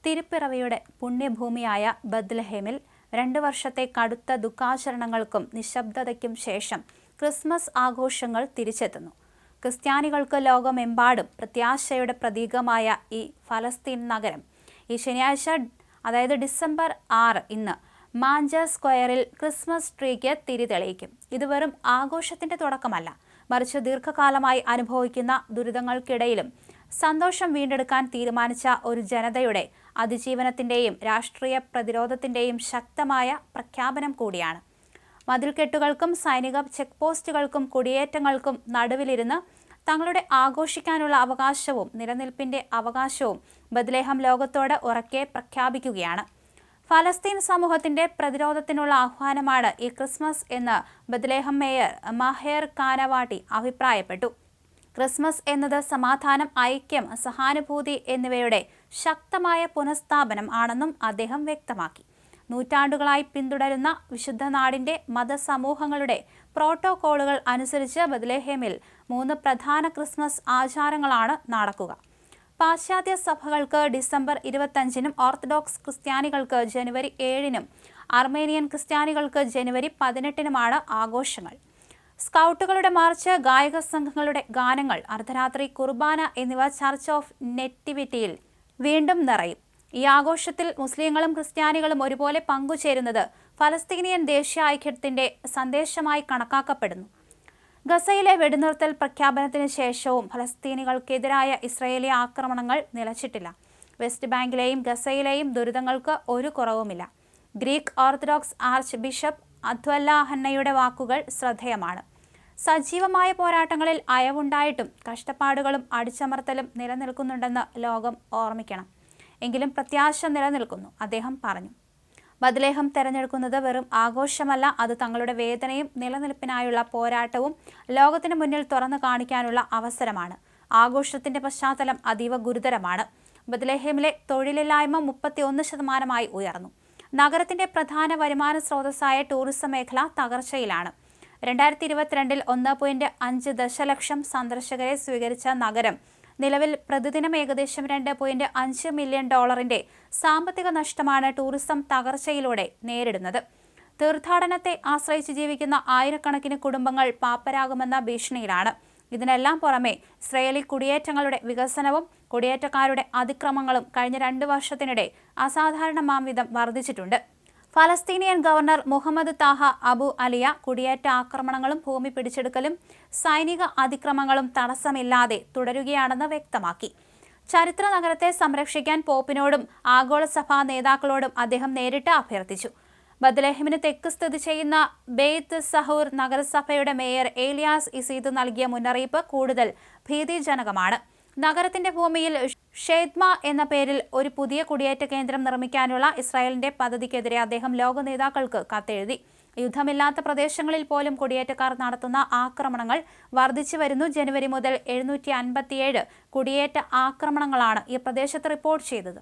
തിരുപ്പിറവിയുടെ പുണ്യഭൂമിയായ ബത്ലഹേമിൽ 2 വർഷത്തെ കടുത്ത ദുഃഖാചരണങ്ങൾക്കും നിശബ്ദതയ്ക്കും ശേഷം ക്രിസ്മസ് ആഘോഷങ്ങൾ തിരിച്ചെത്തുന്നു. ക്രിസ്ത്യാനികൾക്ക് ലോകമെമ്പാടും പ്രത്യാശയുടെ പ്രതീകമായ ഈ ഫലസ്തീൻ നഗരം ഈ ശനിയാഴ്ച, അതായത് ഡിസംബർ 6 ഇന്ന് മാഞ്ചർ സ്ക്വയറിൽ ക്രിസ്മസ് ട്രീക്ക് തിരിതെളിയിക്കും. ഇത് വെറും ആഘോഷത്തിന്റെ തുടക്കമല്ല, മറിച്ച് ദീർഘകാലമായി അനുഭവിക്കുന്ന ദുരിതങ്ങൾക്കിടയിലും സന്തോഷം വീണ്ടെടുക്കാൻ തീരുമാനിച്ച ഒരു ജനതയുടെ അതിജീവനത്തിന്റെയും രാഷ്ട്രീയ പ്രതിരോധത്തിന്റെയും ശക്തമായ പ്രഖ്യാപനം കൂടിയാണ്. മതിൽക്കെട്ടുകൾക്കും സൈനിക ചെക്ക് പോസ്റ്റുകൾക്കും കുടിയേറ്റങ്ങൾക്കും നടുവിലിരുന്ന് തങ്ങളുടെ ആഘോഷിക്കാനുള്ള അവകാശവും നിലനിൽപ്പിന്റെ അവകാശവും ബത്ലഹേം ലോകത്തോട് ഉറക്കെ പ്രഖ്യാപിക്കുകയാണ്. ഫലസ്തീൻ സമൂഹത്തിന്റെ പ്രതിരോധത്തിനുള്ള ആഹ്വാനമാണ് ഈ ക്രിസ്മസ് എന്ന് ബത്ലഹേം മേയർ മഹേർ കാനവാട്ടി അഭിപ്രായപ്പെട്ടു. ക്രിസ്മസ് എന്നത് സമാധാനം, ഐക്യം, സഹാനുഭൂതി എന്നിവയുടെ ശക്തമായ പുനഃസ്ഥാപനം ആണെന്നും അദ്ദേഹം വ്യക്തമാക്കി. നൂറ്റാണ്ടുകളായി പിന്തുടരുന്ന വിശുദ്ധ നാടിന്റെ മതസമൂഹങ്ങളുടെ പ്രോട്ടോകോളുകൾ അനുസരിച്ച് ബത്ലഹേമിൽ 3 പ്രധാന ക്രിസ്മസ് ആചാരങ്ങളാണ് നടക്കുക. പാശ്ചാത്യ സഭകൾക്ക് ഡിസംബർ 25-നും, ഓർത്തഡോക്സ് ക്രിസ്ത്യാനികൾക്ക് ജനുവരി 7-നും, അർമേനിയൻ ക്രിസ്ത്യാനികൾക്ക് ജനുവരി 18-നുമാണ് ആഘോഷങ്ങൾ. സ്കൗട്ടുകളുടെ മാർച്ച്, ഗായക സംഘങ്ങളുടെ ഗാനങ്ങൾ, അർദ്ധരാത്രി കുർബാന എന്നിവ ചർച്ച് ഓഫ് നെറ്റിവിറ്റിയിൽ വീണ്ടും നിറയും. ഈ ആഘോഷത്തിൽ മുസ്ലിങ്ങളും ക്രിസ്ത്യാനികളും ഒരുപോലെ പങ്കുചേരുന്നത് ഫലസ്തീനിയൻ ദേശീയ ഐക്യത്തിന്റെ സന്ദേശമായി കണക്കാക്കപ്പെടുന്നു. ഗസയിലെ വെടിനിർത്തൽ പ്രഖ്യാപനത്തിന് ശേഷവും ഫലസ്തീനികൾക്കെതിരായ ഇസ്രയേലി ആക്രമണങ്ങൾ നിലച്ചിട്ടില്ല. വെസ്റ്റ് ബാങ്കിലെയും ഗസയിലെയും ദുരിതങ്ങൾക്ക് ഒരു കുറവുമില്ല. ഗ്രീക്ക് ഓർത്തഡോക്സ് ആർച്ച് ബിഷപ്പ് അദ്വല്ല ഹന്നയുടെ വാക്കുകൾ ശ്രദ്ധേയമാണ്. സജീവമായ പോരാട്ടങ്ങളിൽ അയവുണ്ടായിട്ടും കഷ്ടപ്പാടുകളും അടിച്ചമർത്തലും നിലനിൽക്കുന്നുണ്ടെന്ന് ലോകം ഓർമ്മിക്കണം. എങ്കിലും പ്രത്യാശ നിലനിൽക്കുന്നു, അദ്ദേഹം പറഞ്ഞു. ബത്ലഹേം തെരഞ്ഞെടുക്കുന്നത് വെറും ആഘോഷമല്ല, അത് തങ്ങളുടെ വേദനയും നിലനിൽപ്പിനായുള്ള പോരാട്ടവും ലോകത്തിന് മുന്നിൽ തുറന്നു കാണിക്കാനുള്ള അവസരമാണ്. ആഘോഷത്തിന്റെ പശ്ചാത്തലം അതീവ ഗുരുതരമാണ്. ബത്ലഹേമിലെ തൊഴിലില്ലായ്മ 31% ഉയർന്നു. നഗരത്തിന്റെ പ്രധാന വരുമാന സ്രോതസ്സായ ടൂറിസം മേഖല തകർച്ചയിലാണ്. 2022-ൽ 1.5 ദശലക്ഷം സന്ദർശകരെ സ്വീകരിച്ച നഗരം നിലവിൽ പ്രതിദിനം ഏകദേശം $2.5 മില്യൺ സാമ്പത്തിക നഷ്ടമാണ് ടൂറിസം തകർച്ചയിലൂടെ നേരിടുന്നത്. തീർത്ഥാടനത്തെ ആശ്രയിച്ച് ജീവിക്കുന്ന ആയിരക്കണക്കിന് കുടുംബങ്ങൾ പാപ്പരാകുമെന്ന ഭീഷണിയിലാണ്. ഇതിനെല്ലാം പുറമെ ഇസ്രയേലി കുടിയേറ്റങ്ങളുടെ വികസനവും കുടിയേറ്റക്കാരുടെ അതിക്രമങ്ങളും കഴിഞ്ഞ 2 വർഷത്തിനിടെ അസാധാരണമാംവിധം വർദ്ധിച്ചിട്ടുണ്ട്. ഫലസ്തീനിയൻ ഗവർണർ മുഹമ്മദ് താഹ അബു അലിയ കുടിയേറ്റ ആക്രമണങ്ങളും ഭൂമി പിടിച്ചെടുക്കലും സൈനിക അതിക്രമങ്ങളും തടസ്സമില്ലാതെ തുടരുകയാണെന്ന് വ്യക്തമാക്കി. ചരിത്ര നഗരത്തെ സംരക്ഷിക്കാൻ പോപ്പിനോടും ആഗോള സഭാ നേതാക്കളോടും അദ്ദേഹം നേരിട്ട് അഭ്യർത്ഥിച്ചു. ബത്ലഹേമിന് തെക്ക് സ്ഥിതി ചെയ്യുന്ന ബെയ്ത്ത് സഹൂർ നഗരസഭയുടെ മേയർ ഏലിയാസ് ഇസീദ് നൽകിയ മുന്നറിയിപ്പ് കൂടുതൽ ഭീതിജനകമാണ്. നഗരത്തിന്റെ ഭൂമിയിൽ ഷേദ്മ എന്ന പേരിൽ ഒരു പുതിയ കുടിയേറ്റ കേന്ദ്രം നിർമ്മിക്കാനുള്ള ഇസ്രായേലിന്റെ പദ്ധതിക്കെതിരെ അദ്ദേഹം ലോക നേതാക്കൾക്ക് കത്തെഴുതി. യുദ്ധമില്ലാത്ത പ്രദേശങ്ങളിൽ പോലും കുടിയേറ്റക്കാർ നടത്തുന്ന ആക്രമണങ്ങൾ വർദ്ധിച്ചു വരുന്നു. ജനുവരി മുതൽ 757 കുടിയേറ്റ ആക്രമണങ്ങളാണ് ഈ പ്രദേശത്ത് റിപ്പോർട്ട് ചെയ്തത്.